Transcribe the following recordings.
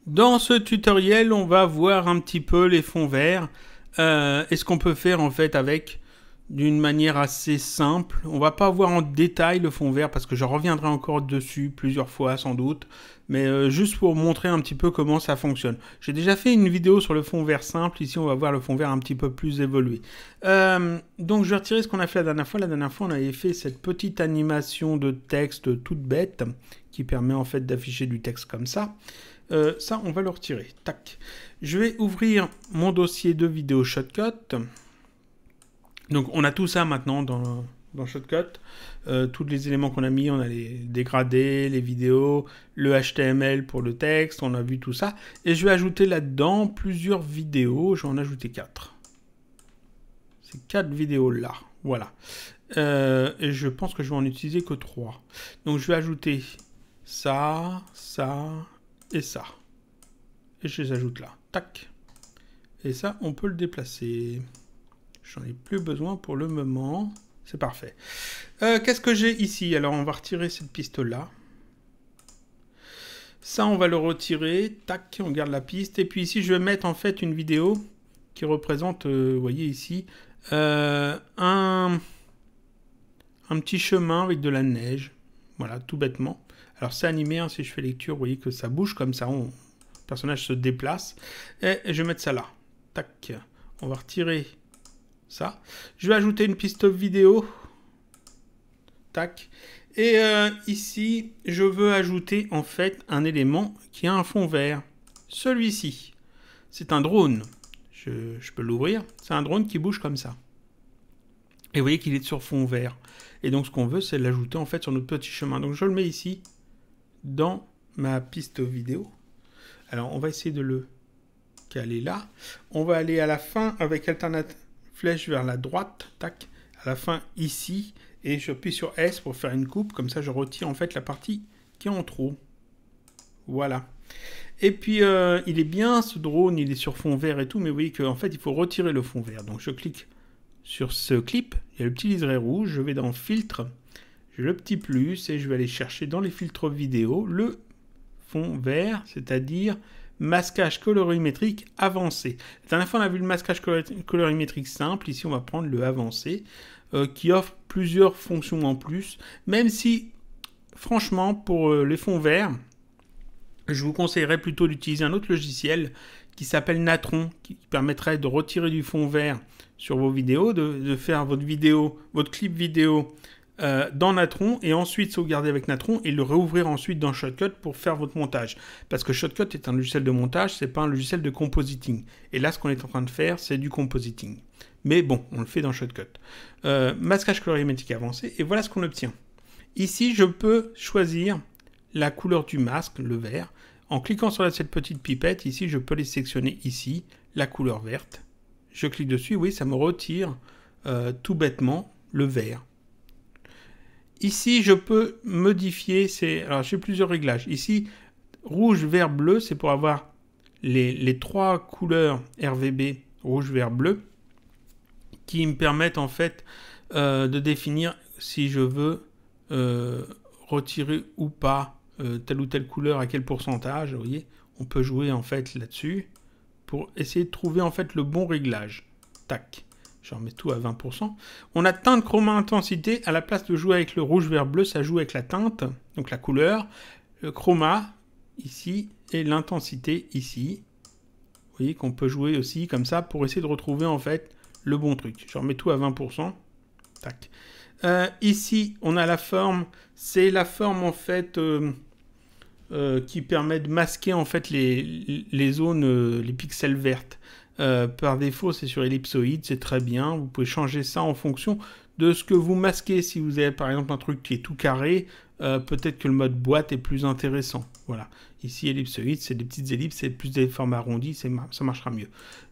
Dans ce tutoriel, on va voir un petit peu les fonds verts et ce qu'on peut faire en fait avec d'une manière assez simple. On va pas voir en détail le fond vert parce que je reviendrai encore dessus plusieurs fois sans doute, mais juste pour montrer un petit peu comment ça fonctionne. J'ai déjà fait une vidéo sur le fond vert simple, ici on va voir le fond vert un petit peu plus évolué. Donc je vais retirer ce qu'on a fait la dernière fois. La dernière fois on avait fait cette petite animation de texte toute bête qui permet en fait d'afficher du texte comme ça. Ça, on va le retirer. Tac. Je vais ouvrir mon dossier de vidéo Shotcut. Donc, on a tout ça maintenant dans Shotcut. Tous les éléments qu'on a mis, on a les dégradés, les vidéos, le HTML pour le texte, on a vu tout ça. Et je vais ajouter là-dedans plusieurs vidéos. Je vais en ajouter 4. Ces 4 vidéos-là. Voilà. Et je pense que je vais en utiliser que 3. Donc, je vais ajouter ça, ça et ça. Et je les ajoute là. Tac. Et ça, on peut le déplacer. J'en ai plus besoin pour le moment. C'est parfait. Qu'est-ce que j'ai ici? Alors, on va retirer cette piste-là. Ça, on va le retirer. Tac, on garde la piste. Et puis ici, je vais mettre en fait une vidéo qui représente, vous voyez ici, un petit chemin avec de la neige. Voilà, tout bêtement. Alors, c'est animé, hein, si je fais lecture, vous voyez que ça bouge comme ça. Le personnage se déplace. Et je vais mettre ça là. Tac. On va retirer ça. Je vais ajouter une piste vidéo. Tac. Et ici, je veux ajouter en fait un élément qui a un fond vert. Celui-ci. C'est un drone. Je peux l'ouvrir. C'est un drone qui bouge comme ça. Et vous voyez qu'il est sur fond vert. Et donc, ce qu'on veut, c'est l'ajouter en fait sur notre petit chemin. Donc, je le mets ici dans ma piste vidéo. Alors, on va essayer de le caler là. On va aller à la fin avec alternate flèche vers la droite. Tac. À la fin ici. Et j'appuie sur S pour faire une coupe. Comme ça, je retire en fait la partie qui est en trop. Voilà. Et puis, il est bien ce drone. Il est sur fond vert et tout. Mais vous voyez qu'en fait, il faut retirer le fond vert. Donc, je clique sur ce clip. Il y a le petit liseré rouge. Je vais dans Filtre. J'ai le petit plus. Et je vais aller chercher dans les filtres vidéo le fond vert. C'est-à-dire masquage colorimétrique avancé. La dernière fois, on a vu le masquage colorimétrique simple. Ici, on va prendre le avancé qui offre plusieurs fonctions en plus. Même si, franchement, pour les fonds verts, je vous conseillerais plutôt d'utiliser un autre logiciel qui s'appelle Natron, qui permettrait de retirer du fond vert sur vos vidéos, de faire votre clip vidéo dans Natron et ensuite sauvegarder avec Natron et le réouvrir ensuite dans Shotcut pour faire votre montage. Parce que Shotcut est un logiciel de montage, c'est pas un logiciel de compositing. Et là, ce qu'on est en train de faire, c'est du compositing. Mais bon, on le fait dans Shotcut. Masquage colorimétrique avancé, et voilà ce qu'on obtient. Ici, je peux choisir la couleur du masque, le vert. En cliquant sur cette petite pipette, ici, je peux les sélectionner ici, la couleur verte. Je clique dessus, oui, ça me retire tout bêtement le vert. Ici, je peux modifier, alors j'ai plusieurs réglages. Ici, rouge, vert, bleu, c'est pour avoir les 3 couleurs RVB, rouge, vert, bleu, qui me permettent en fait de définir si je veux retirer ou pas telle ou telle couleur, à quel pourcentage. Vous voyez, on peut jouer en fait là-dessus pour essayer de trouver en fait le bon réglage. Tac. Je remets tout à 20%. On a teinte chroma intensité. À la place de jouer avec le rouge, vert, bleu, ça joue avec la teinte, donc la couleur, le chroma ici et l'intensité ici. Vous voyez qu'on peut jouer aussi comme ça pour essayer de retrouver en fait le bon truc. Je remets tout à 20%. Tac. Ici, on a la forme. C'est la forme en fait qui permet de masquer en fait les zones, les pixels vertes. Par défaut, c'est sur ellipsoïde, c'est très bien. Vous pouvez changer ça en fonction de ce que vous masquez. Si vous avez par exemple un truc qui est tout carré, peut-être que le mode boîte est plus intéressant. Voilà. Ici, ellipsoïde, c'est des petites ellipses, c'est plus des formes arrondies, ça marchera mieux.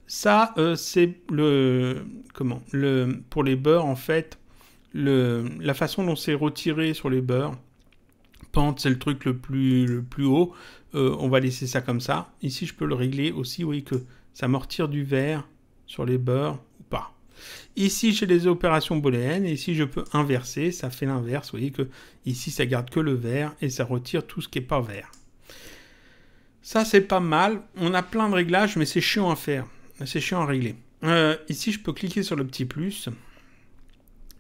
Ça, c'est pour les beurres, en fait, la façon dont c'est retiré sur les beurres. Pente, c'est le truc le plus haut. On va laisser ça comme ça. Ici, je peux le régler aussi. Vous voyez que ça me retire du vert sur les beurres ou pas. Ici, j'ai les opérations booléennes. Et ici, je peux inverser. Ça fait l'inverse. Vous voyez que ici, ça garde que le vert et ça retire tout ce qui n'est pas vert. Ça, c'est pas mal. On a plein de réglages, mais c'est chiant à faire. C'est chiant à régler. Ici, je peux cliquer sur le petit plus,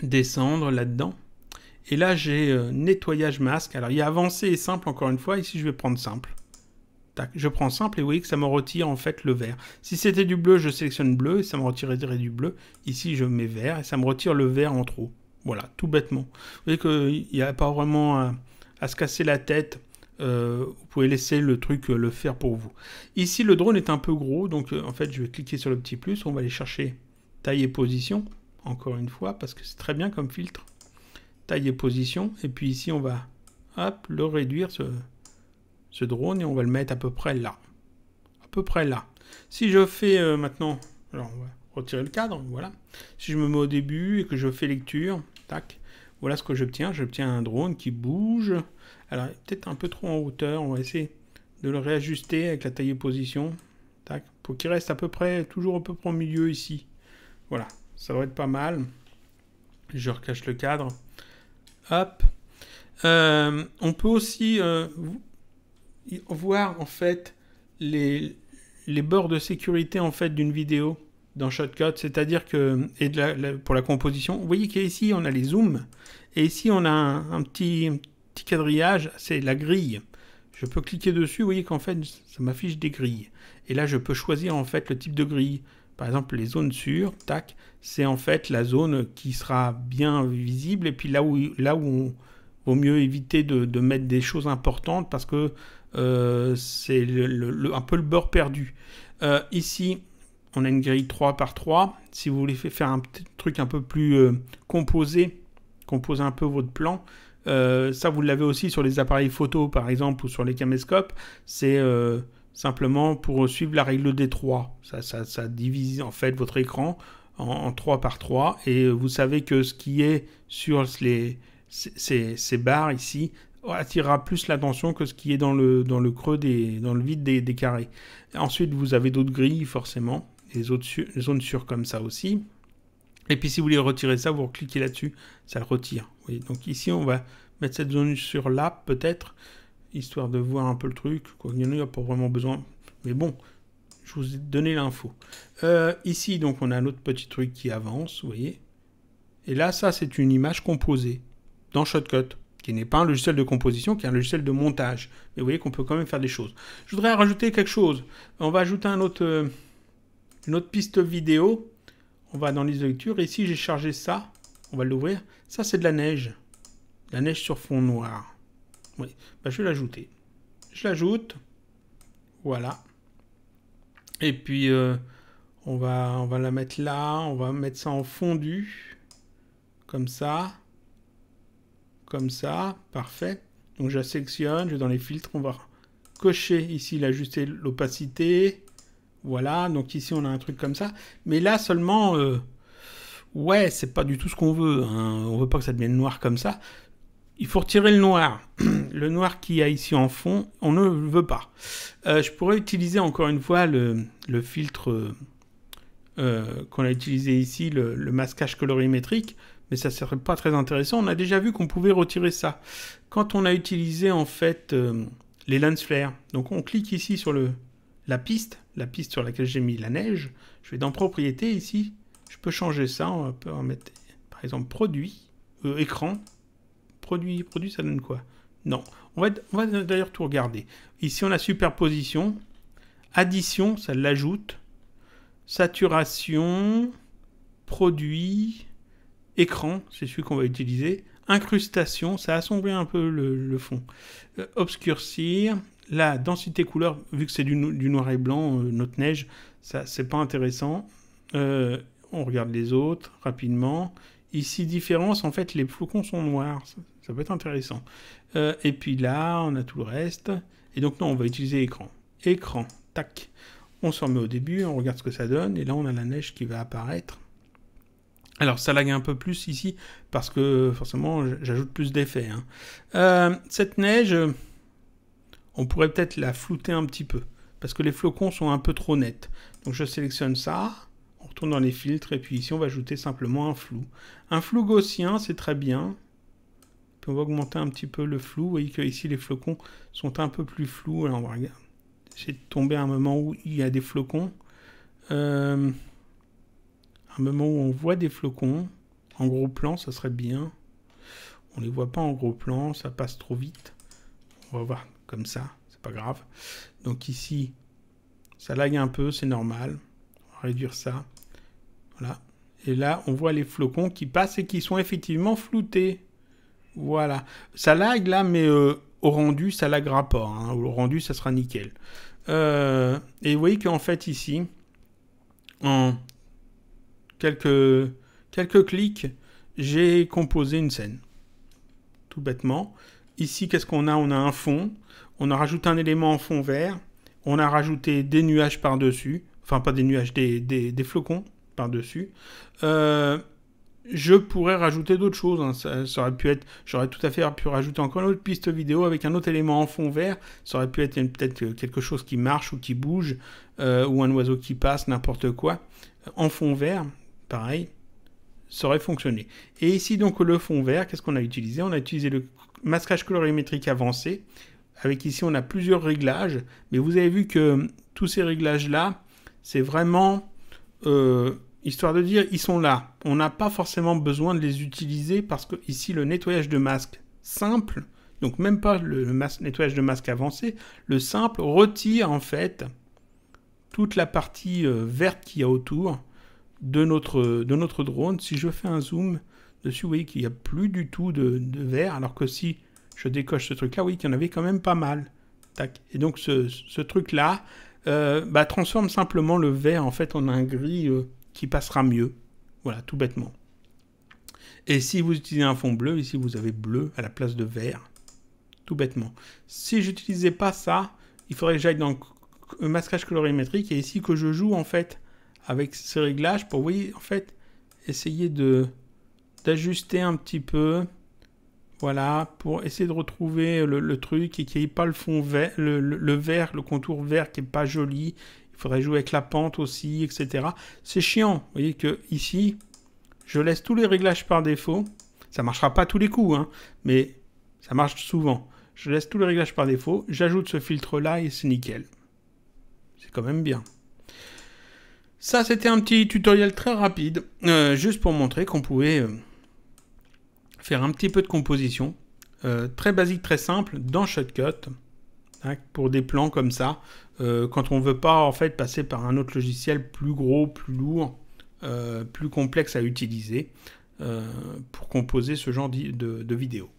descendre là-dedans. Et là, j'ai nettoyage masque. Alors, il y a avancé et simple, encore une fois. Ici, je vais prendre simple. Tac, je prends simple et vous voyez que ça me retire en fait le vert. Si c'était du bleu, je sélectionne bleu et ça me retirerait du bleu. Ici, je mets vert et ça me retire le vert en trop. Voilà, tout bêtement. Vous voyez qu'il n'y a pas vraiment à se casser la tête. Vous pouvez laisser le truc le faire pour vous. Ici, le drone est un peu gros, donc en fait, je vais cliquer sur le petit plus. On va aller chercher taille et position, encore une fois, parce que c'est très bien comme filtre. Taille et position. Et puis ici, on va hop, le réduire, ce drone, et on va le mettre à peu près là. À peu près là. Si je fais maintenant... Alors, on va retirer le cadre, voilà. Si je me mets au début et que je fais lecture, tac, voilà ce que j'obtiens. J'obtiens un drone qui bouge. Alors, peut-être un peu trop en hauteur. On va essayer de le réajuster avec la taille et position. Tac, pour qu'il reste à peu près, toujours à peu près au milieu ici. Voilà, ça va être pas mal. Je recache le cadre. Hop. On peut aussi voir en fait les bords de sécurité en fait d'une vidéo dans Shotcut, c'est-à-dire que pour la composition, vous voyez qu'ici on a les zooms et ici on a un petit quadrillage, c'est la grille. Je peux cliquer dessus, vous voyez qu'en fait ça m'affiche des grilles et là je peux choisir en fait le type de grille. Par exemple les zones sûres, tac, c'est en fait la zone qui sera bien visible et puis là où on vaut mieux éviter de mettre des choses importantes parce que c'est un peu le beurre perdu. Ici, on a une grille 3 par 3. Si vous voulez faire un petit truc un peu plus composer un peu votre plan, ça vous l'avez aussi sur les appareils photo par exemple ou sur les caméscopes. C'est simplement pour suivre la règle des 3. Ça divise en fait votre écran en 3 par 3 et vous savez que ce qui est sur ces barres ici attirera plus l'attention que ce qui est dans le creux dans le vide des carrés. Ensuite, vous avez d'autres grilles, forcément, les zones sûres comme ça aussi. Et puis, si vous voulez retirer ça, vous cliquez là-dessus, ça le retire. Oui, donc ici, on va mettre cette zone sûre là, peut-être, histoire de voir un peu le truc. Il n'y en a pas vraiment besoin. Mais bon, je vous ai donné l'info. Ici, donc, on a un autre petit truc qui avance, vous voyez. Et là, ça, c'est une image composée dans Shotcut, qui n'est pas un logiciel de composition, qui est un logiciel de montage. Mais vous voyez qu'on peut quand même faire des choses. Je voudrais rajouter quelque chose. On va ajouter une autre piste vidéo. On va dans liste de lecture. Et ici, j'ai chargé ça. On va l'ouvrir. Ça, c'est de la neige. La neige sur fond noir. Oui. Ben, je vais l'ajouter. Je l'ajoute. Voilà. Et puis, on va la mettre là. On va mettre ça en fondu. Comme ça. Comme ça, parfait. Donc je la sélectionne, je vais dans les filtres, on va cocher ici l'ajuster l'opacité. Voilà, donc ici on a un truc comme ça. Mais là seulement, ouais, c'est pas du tout ce qu'on veut. Hein. On veut pas que ça devienne noir comme ça. Il faut retirer le noir. Le noir qu'il y a ici en fond, on ne le veut pas. Je pourrais utiliser encore une fois le filtre qu'on a utilisé ici, le masquage colorimétrique. Mais ça ne serait pas très intéressant. On a déjà vu qu'on pouvait retirer ça. Quand on a utilisé en fait les lens flares, donc on clique ici sur la piste sur laquelle j'ai mis la neige. Je vais dans propriétés ici. Je peux changer ça. On peut en mettre par exemple produit, écran. Produit, ça donne quoi? Non. On va d'ailleurs tout regarder. Ici on a superposition. Addition, ça l'ajoute. Saturation. Produit. Écran, c'est celui qu'on va utiliser. Incrustation, ça assombrit un peu le fond. Obscurcir. La densité couleur, vu que c'est du noir et blanc, notre neige, ça c'est pas intéressant. On regarde les autres rapidement. Ici, différence, en fait, les flocons sont noirs. Ça peut être intéressant. Et puis là, on a tout le reste. Et donc, non, on va utiliser écran. Écran, tac. On s'en met au début, on regarde ce que ça donne. Et là, on a la neige qui va apparaître. Alors, ça lag un peu plus ici, parce que forcément, j'ajoute plus d'effets. Hein. Cette neige, on pourrait peut-être la flouter un petit peu, parce que les flocons sont un peu trop nets. Donc, je sélectionne ça, on retourne dans les filtres, et puis ici, on va ajouter simplement un flou. Un flou gaussien, c'est très bien. Puis on va augmenter un petit peu le flou. Vous voyez que ici, les flocons sont un peu plus flous. Alors, on va regarder. J'ai tombé à un moment où il y a des flocons. Un moment où on voit des flocons. En gros plan, ça serait bien. On les voit pas en gros plan, ça passe trop vite. On va voir comme ça, c'est pas grave. Donc ici, ça lag un peu, c'est normal. On va réduire ça. Voilà. Et là, on voit les flocons qui passent et qui sont effectivement floutés. Voilà. Ça lag là, mais au rendu, ça lagera pas. Hein. Au rendu, ça sera nickel. Et vous voyez qu'en fait, ici, en quelques clics, j'ai composé une scène. Tout bêtement. Ici, qu'est-ce qu'on a? On a un fond. On a rajouté un élément en fond vert. On a rajouté des nuages par-dessus. Enfin, pas des nuages, des flocons par-dessus. Je pourrais rajouter d'autres choses. Hein. Ça aurait pu être... J'aurais tout à fait pu rajouter encore une autre piste vidéo avec un autre élément en fond vert. Ça aurait pu être peut-être quelque chose qui marche ou qui bouge. Ou un oiseau qui passe, n'importe quoi. En fond vert, pareil. Ça aurait fonctionné. Et ici, donc, le fond vert, qu'est-ce qu'on a utilisé? On a utilisé le masquage colorimétrique avancé. Avec ici, on a plusieurs réglages. Mais vous avez vu que tous ces réglages-là, c'est vraiment, histoire de dire, ils sont là. On n'a pas forcément besoin de les utiliser parce que ici, le nettoyage de masque simple, donc même pas le nettoyage de masque avancé, le simple retire en fait toute la partie verte qu'il y a autour de notre drone. Si je fais un zoom dessus, vous voyez qu'il n'y a plus du tout de vert, alors que si je décoche ce truc-là, oui, qu'il y en avait quand même pas mal. Tac. Et donc ce truc-là transforme simplement le vert en fait en un gris qui passera mieux. Voilà, tout bêtement. Et si vous utilisez un fond bleu, ici vous avez bleu à la place de vert. Tout bêtement. Si j'utilisais pas ça, il faudrait que j'aille dans le masquage colorimétrique et ici que je joue en fait avec ces réglages pour, vous voyez, en fait, essayer d'ajuster un petit peu, voilà, pour essayer de retrouver le truc et qu'il n'y ait pas le fond vert, le vert, le contour vert qui n'est pas joli. Il faudrait jouer avec la pente aussi, etc. C'est chiant. Vous voyez que ici, je laisse tous les réglages par défaut. Ça ne marchera pas tous les coups, hein, mais ça marche souvent. Je laisse tous les réglages par défaut. J'ajoute ce filtre-là et c'est nickel. C'est quand même bien. Ça, c'était un petit tutoriel très rapide, juste pour montrer qu'on pouvait faire un petit peu de composition, très basique, très simple, dans Shotcut, hein, pour des plans comme ça, quand on ne veut pas en fait passer par un autre logiciel plus gros, plus lourd, plus complexe à utiliser, pour composer ce genre de vidéos.